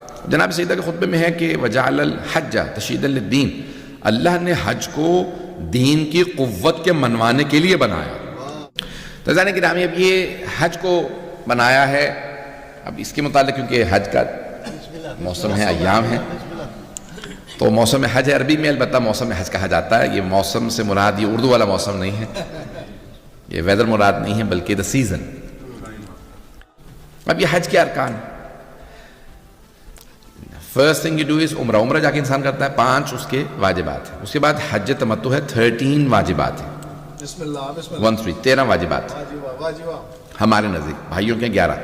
جناب سیدہ کے خطبے میں ہے کہ وجعل الحج تشییدا للدین، اللہ نے حج کو دین کی قوت کے منوانے کے لیے بنایا۔ تو عزیزان گرامی اب یہ حج کو بنایا ہے، اب اس کے متعلق کیونکہ حج کا موسم ہے، ایام ہے، تو موسم حج عربی میں البتہ موسم حج کہا جاتا ہے۔ یہ موسم سے مراد یہ اردو والا موسم نہیں ہے، یہ ویدر مراد نہیں ہے بلکہ دا سیزن۔ اب یہ حج کے ارکان، first thing you do is عمرہ، عمرہ جا کے انسان کرتا ہے، 5 اس کے واجبات ہیں۔ اس کے بعد حج تمتع ہے، 13 واجبات ہیں، 13 واجبات ہمارے نزدیک، بھائیوں کے 11،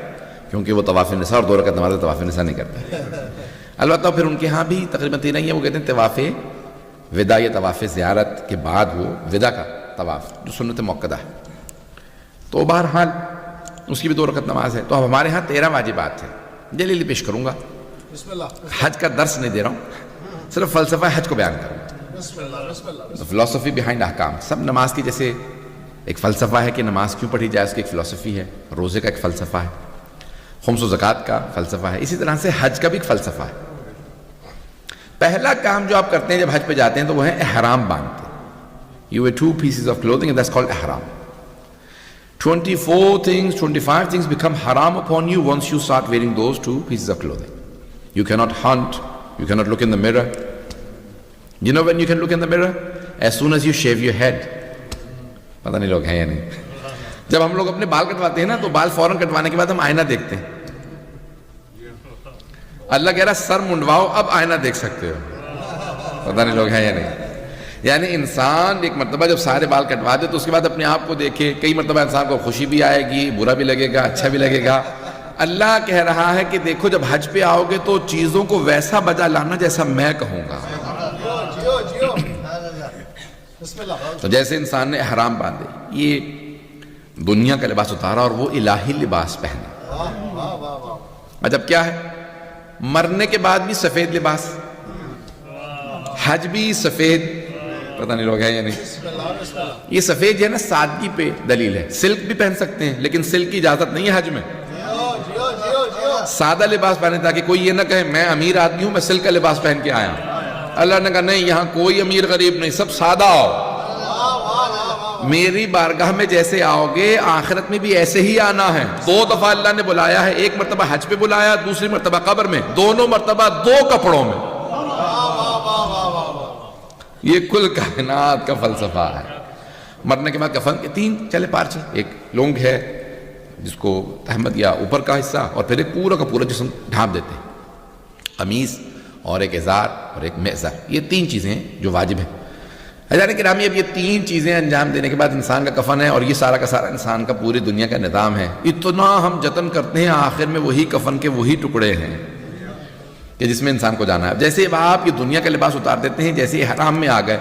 کیونکہ وہ طواف نساء اور 2 رکعت نماز طواف نساء نہیں کرتے۔ البتہ پھر ان کے ہاں بھی تقریباً 13 ہی ہے، وہ کہتے ہیں طواف وداع یا طواف زیارت کے بعد وہ وداع کا طواف جو سنت موقدہ ہے، تو بہرحال اس کی بھی 2 رکعت نماز ہے۔ تو اب ہمارے ہاں 13 واجبات ہیں، جلیلی پیش کروں گا، حج کا درس نہیں دے رہا ہوں، صرف فلسفہ حج کو بیان کروں گا، فلسفی بیہائنڈ احکام۔ سب نماز کی جیسے ایک فلسفہ ہے کہ نماز کیوں پڑھی جائے، اس کی ایک فلسفی ہے، روزے کا ایک فلسفہ ہے، خمس و زکوٰۃ کا فلسفہ ہے، اسی طرح سے حج کا بھی ایک فلسفہ ہے۔ پہلا کام جو آپ کرتے ہیں جب حج پہ جاتے ہیں تو وہ ہے احرام باندھتے ہیں۔ You wear 2 pieces of clothing and that's called ihram. 25 things become haram upon you once you start wearing those 2 pieces of clothing. You cannot hunt, you cannot look in the mirror. You know when you can look in the mirror? As soon as you shave your head. پتہ نہیں لوگ ہیں یا نہیں۔ جب ہم لوگ اپنے بال کٹواتے ہیں نا تو بال فوراً کٹوانے کے بعد ہم آئینہ دیکھتے ہیں۔ اللہ کہہ رہا سر منڈواؤ اب آئینہ دیکھ سکتے ہو، پتہ نہیں لوگ ہیں یا نہیں۔ یعنی انسان ایک مرتبہ جب سارے بال کٹوا دے تو اس کے بعد اپنے آپ کو دیکھے، کئی مرتبہ انسان کو خوشی بھی آئے گی، برا بھی لگے گا، اچھا بھی لگے گا۔ اللہ کہہ رہا ہے کہ دیکھو جب حج پہ آؤ گے تو چیزوں کو ویسا بجا لانا جیسا میں کہوں گا۔ تو جیسے انسان نے احرام باندھے، یہ دنیا کا لباس اتارا اور وہ الہی لباس پہنا۔ مطلب کیا ہے؟ مرنے کے بعد بھی سفید لباس، حج بھی سفید، پتہ نہیں لوگ ہیں یا نہیں۔ یہ سفید جو ہے نا سادگی پہ دلیل ہے، سلک بھی پہن سکتے ہیں لیکن سلک کی اجازت نہیں ہے حج میں۔ سادہ لباس پہنے تاکہ کوئی یہ نہ کہے میں امیر آدمی ہوں میں سلک کا لباس پہن کے آیا ہوں۔ اللہ نے کہا نہیں، یہاں کوئی امیر غریب نہیں، سب سادہ آؤ، میری بارگاہ میں جیسے آؤ گے آخرت میں بھی ایسے ہی آنا ہے۔ 2 دفعہ اللہ نے بلایا ہے، ایک مرتبہ حج پہ بلایا، دوسری مرتبہ قبر میں، دونوں مرتبہ 2 کپڑوں میں۔ یہ کل کائنات کا فلسفہ ہے۔ مرنے کے بعد کفن کے 3 چلے پارچے، ایک لونگ ہے جس کو تہمت یا اوپر کا حصہ، اور پھر ایک پورا کا پورا جسم ڈھانپ دیتے ہیں، قمیص اور ایک ازار اور ایک معزر۔ یہ 3 چیزیں جو واجب ہیں۔ حضرات گرامی اب یہ 3 چیزیں انجام دینے کے بعد انسان کا کفن ہے، اور یہ سارا کا سارا انسان کا پوری دنیا کا نظام ہے۔ اتنا ہم جتن کرتے ہیں، آخر میں وہی کفن کے وہی ٹکڑے ہیں کہ جس میں انسان کو جانا ہے۔ جیسے اب آپ یہ دنیا کا لباس اتار دیتے ہیں، جیسے احرام میں آ گئے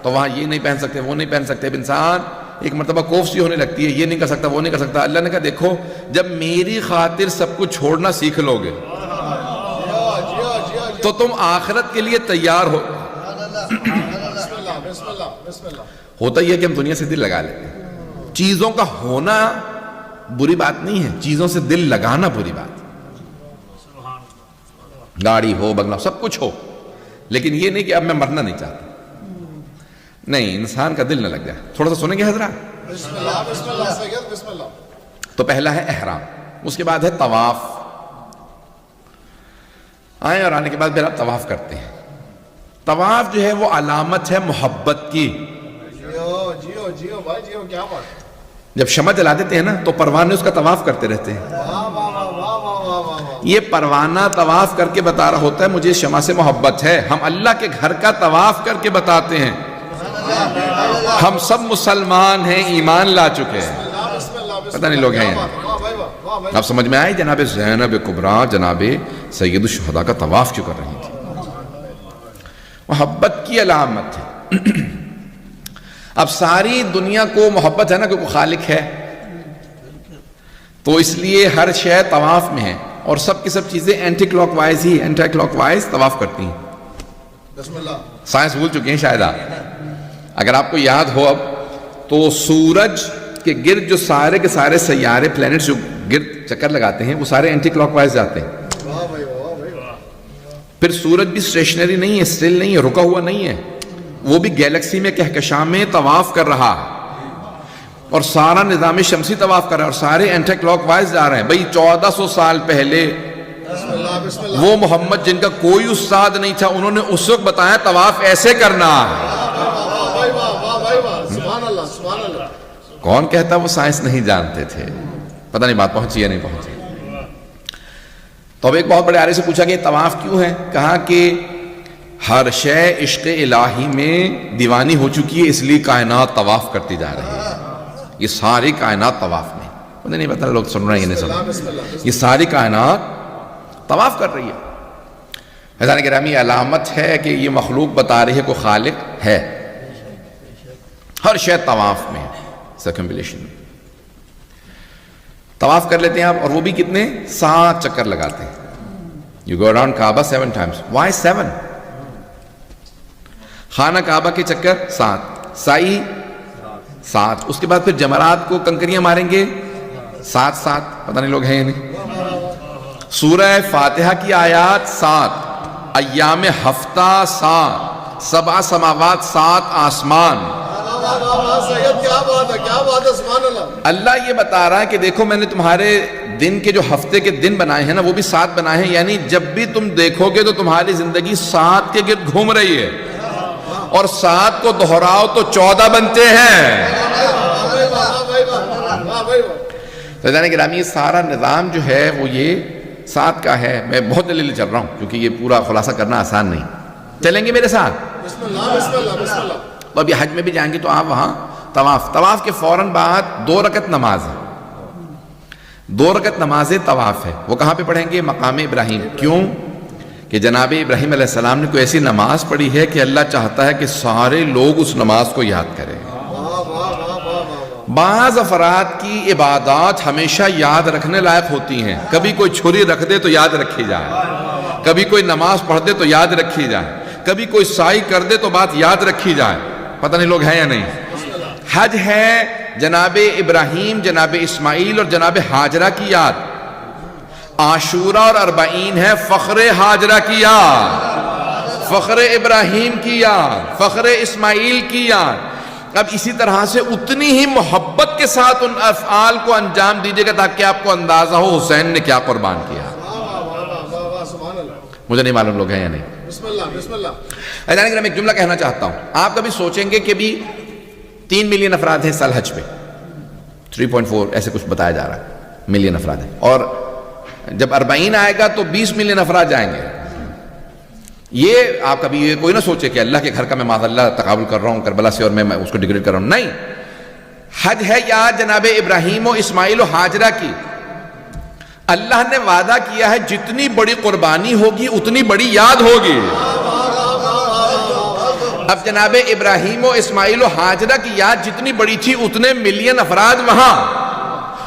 تو وہاں یہ نہیں پہن سکتے، وہ نہیں پہن سکتے، اب انسان ایک مرتبہ کوف سی ہونے لگتی ہے، یہ نہیں کر سکتا، وہ نہیں کر سکتا۔ اللہ نے کہا دیکھو جب میری خاطر سب کچھ چھوڑنا سیکھ لو گے تو تم آخرت کے لیے تیار ہو۔ ہوتا یہ ہے کہ ہم دنیا سے دل لگا لیتے ہیں، چیزوں کا ہونا بری بات نہیں ہے، چیزوں سے دل لگانا بری بات۔ گاڑی ہو، بنگلہ، سب کچھ ہو، لیکن یہ نہیں کہ اب میں مرنا نہیں چاہتا، نہیں، انسان کا دل نہ لگ جائے۔ تھوڑا سا سنیں گے حضرات؟ تو پہلا ہے احرام، اس کے بعد ہے طواف۔ آئیں اور آنے کے بعد پھر آپ طواف کرتے ہیں۔ طواف جو ہے وہ علامت ہے محبت کی۔ جب شمع جلا دیتے ہیں نا تو پروانے اس کا طواف کرتے رہتے ہیں۔ یہ پروانہ طواف کر کے بتا رہا ہوتا ہے مجھے شمع سے محبت ہے۔ ہم اللہ کے گھر کا طواف کر کے بتاتے ہیں ہم سب مسلمان ہیں، ایمان لا چکے ہیں۔ پتہ نہیں لوگ ہیں آپ سمجھ میں آئے؟ جناب زینب کبریٰ جناب سید الشہداء کا طواف کیوں کر رہی تھی؟ محبت کی علامت ہے۔ اب ساری دنیا کو محبت ہے نا کہ کوئی خالق ہے، تو اس لیے ہر شے طواف میں ہے، اور سب کی سب چیزیں اینٹی کلاک وائز ہی، اینٹی کلاک وائز طواف کرتی ہیں۔ سائنس بھول چکے ہیں شاید آپ، اگر آپ کو یاد ہو اب تو سورج کے گرد جو سارے کے سارے سیارے پلینٹس جو گرد چکر لگاتے ہیں وہ سارے اینٹی کلاک وائز جاتے ہیں۔ پھر سورج بھی اسٹیشنری نہیں ہے، اسٹل نہیں ہے، رکا ہوا نہیں ہے، وہ بھی گیلیکسی میں کہکشاں میں طواف کر رہا ہے، اور سارا نظام شمسی طواف کر رہا ہے، اور سارے اینٹی کلاک وائز جا رہے ہیں. بھئی 1400 سال پہلے وہ محمد جن کا کوئی استاد نہیں تھا، انہوں نے اس وقت بتایا طواف ایسے کرنا. کون کہتا وہ سائنس نہیں جانتے تھے؟ پتہ نہیں بات پہنچی یا نہیں پہنچی. تو اب ایک بہت بڑے عالم سے پوچھا کہ طواف کیوں ہے؟ کہا کہ ہر شے عشق الہی میں دیوانی ہو چکی ہے، اس لیے کائنات طواف کرتی جا رہی ہے. یہ ساری کائنات طواف میں، مجھے نہیں پتا لوگ سن رہے ہیں یا نہیں سن رہے، یہ ساری کائنات طواف کر رہی ہے. حضرات گرامی، علامت ہے کہ یہ مخلوق بتا رہی ہے کوئی خالق ہے. ہر شے طواف میں، سرکمبلیشن میں طواف کر لیتے ہیں آپ، اور وہ بھی کتنے؟ 7 چکر لگاتے ہیں. You go around Kaaba 7 times. Why 7? خانہ کعبہ کے چکر 7، سائی 7، اس کے بعد پھر جمرات کو کنکریاں ماریں گے 7، پتہ نہیں لوگ ہیں یا نہیں. سورہ فاتحہ کی آیات 7، ایام ہفتہ 7، 7 سماوات 7 آسمان. اللہ یہ بتا رہا ہے کہ دیکھو میں نے تمہارے دن کے جو ہفتے کے دن بنائے ہیں نا، وہ بھی 7 بنائے ہیں، یعنی جب بھی تم دیکھو گے تو تمہاری زندگی 7 کے گرد گھوم رہی ہے، اور 7 کو دہراؤ تو 14 بنتے ہیں. سجانے گرامی، یہ سارا نظام جو ہے وہ یہ 7 کا ہے. میں بہت جلدی چل رہا ہوں کیونکہ یہ پورا خلاصہ کرنا آسان نہیں. چلیں گے میرے ساتھ؟ تو ابھی حج میں بھی جائیں گے تو آپ وہاں طواف کے فوراً بعد 2 رکعت نماز ہے، 2 رکعت نماز طواف ہے. وہ کہاں پہ پڑھیں گے؟ مقام ابراہیم. کیوں؟ کہ جناب ابراہیم علیہ السلام نے کوئی ایسی نماز پڑھی ہے کہ اللہ چاہتا ہے کہ سارے لوگ اس نماز کو یاد کریں. بعض افراد کی عبادات ہمیشہ یاد رکھنے لائق ہوتی ہیں. کبھی کوئی چھری رکھ دے تو یاد رکھی جائے، کبھی کوئی نماز پڑھ دے تو یاد رکھی جائے، کبھی کوئی سائی کر دے تو بات یاد رکھی جائے. پتہ نہیں لوگ ہیں یا نہیں. حج ہے جناب ابراہیم، جناب اسماعیل اور جناب ہاجرہ کی یاد. عاشورہ اور 40 ہے فخر ہاجرہ کی یاد، فخر ابراہیم کی یاد، فخر اسماعیل کی یاد. اب اسی طرح سے اتنی ہی محبت کے ساتھ ان افعال کو انجام دیجیے گا تاکہ آپ کو اندازہ ہو حسین نے کیا قربان کیا. مجھے نہیں معلوم لوگ ہیں یا نہیں. بسم اللہ. میں ایک جملہ کہنا چاہتا ہوں. آپ کبھی سوچیں گے کہ بھی 3 ملین افراد ہیں سال حج پہ، 3.4 ایسے کچھ بتایا جا رہا ہے ملین افراد ہیں، اور جب 40 آئے گا تو 20 ملین افراد جائیں گے. یہ آپ کبھی یہ کوئی نہ سوچے کہ اللہ کے گھر کا میں معاذ اللہ تقابل کر رہا ہوں کربلا سے اور میں اس کو ڈیگریڈ کر رہا ہوں. نہیں، حج ہے یاد جناب ابراہیم و اسماعیل و ہاجرہ کی. اللہ نے وعدہ کیا ہے جتنی بڑی قربانی ہوگی اتنی بڑی یاد ہوگی. اب جناب ابراہیم و اسماعیل و ہاجرہ کی یاد جتنی بڑی تھی اتنے ملین افراد وہاں،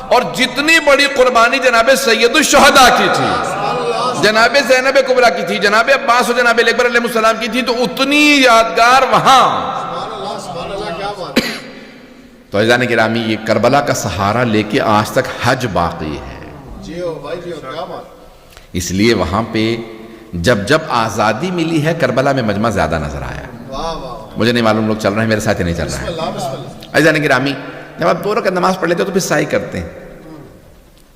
اور جتنی بڑی قربانی جناب سید الشہداء کی تھی، جناب زینب کبریٰ کی تھی، جناب عباس و جناب اکبر علیہ السلام کی تھی، تو اتنی یادگار وہاں. تو عزیزان گرامی، یہ کربلا کا سہارا لے کے آج تک حج باقی ہے. اس لیے وہاں پہ جب آزادی ملی ہے کربلا میں مجمع زیادہ نظر آیا. مجھے نہیں معلوم لوگ چل رہے ہیں میرے ساتھ ہی نہیں چل رہے ہیں. عزیزان گرامی، جب آپ 2 رکعت نماز پڑھ لیتے ہو تو پھر سعی کرتے ہیں.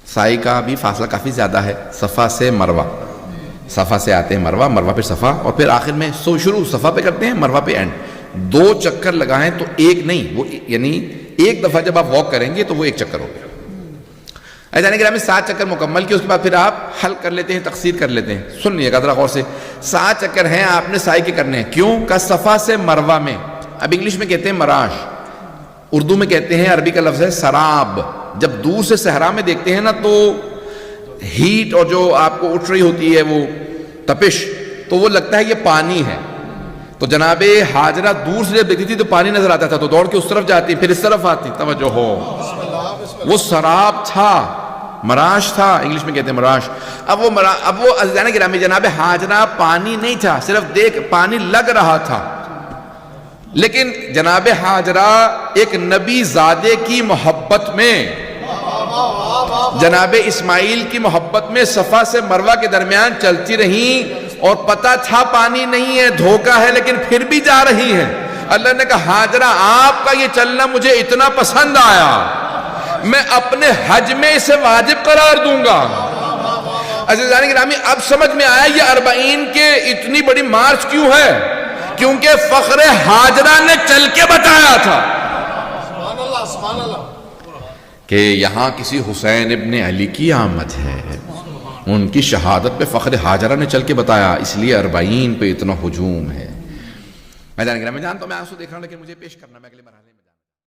سعی کا بھی فاصلہ کافی زیادہ ہے، صفا سے مروہ، صفا سے آتے ہیں مروہ، مروہ پہ صفا، اور پھر آخر میں شروع صفا پہ کرتے ہیں، مروہ پہ اینڈ. 2 چکر لگائیں تو ایک نہیں، وہ یعنی ایک دفعہ جب آپ واک کریں گے تو وہ 1 چکر ہوگا. عزیزان گرامی، 7 چکر مکمل کیے، اس کے بعد پھر آپ حل کر لیتے ہیں، تقصیر کر لیتے ہیں. سن لیے گا ذرا غور سے. 7 چکر ہیں آپ نے سعی کے کرنے ہیں. کیوں؟ کا صفا سے مروہ میں، اب انگلش میں کہتے ہیں مراش، اردو میں کہتے ہیں، عربی کا لفظ ہے سراب. جب دور سے صحرا میں دیکھتے ہیں نا تو ہیٹ اور جو آپ کو اٹھ رہی ہوتی ہے وہ تپش، تو وہ لگتا ہے یہ پانی ہے. تو جناب ہاجرہ دور سے جب دیکھتی تھی تو پانی نظر آتا تھا تو دوڑ کے اس طرف جاتی، پھر اس طرف آتی. توجہ ہو، وہ سراب تھا، مراش تھا، انگلش میں کہتے ہیں مراش. اب وہ عزیزان گرامی جناب ہاجرہ پانی نہیں تھا، صرف دیکھ پانی لگ رہا تھا. لیکن جناب ہاجرہ ایک نبی زادے کی محبت میں، جناب اسماعیل کی محبت میں صفا سے مروہ کے درمیان چلتی رہیں اور پتا تھا پانی نہیں ہے، دھوکا ہے، لیکن پھر بھی جا رہی ہیں. اللہ نے کہا ہاجرہ آپ کا یہ چلنا مجھے اتنا پسند آیا، میں اپنے حج میں اسے واجب قرار دوں گا. عزیزان گرامی اب سمجھ میں آیا یہ 40 کے اتنی بڑی مارچ کیوں ہے؟ کیونکہ فخر ہاجرہ نے چل کے بتایا تھا کہ یہاں کسی حسین ابن علی کی آمد ہے. ان کی شہادت پہ فخر ہاجرہ نے چل کے بتایا، اس لیے 40 پہ اتنا ہجوم ہے. میں جانتا ہوں میں آنسو دیکھ رہا ہوں، لیکن مجھے پیش کرنا میں اگلے مرحلے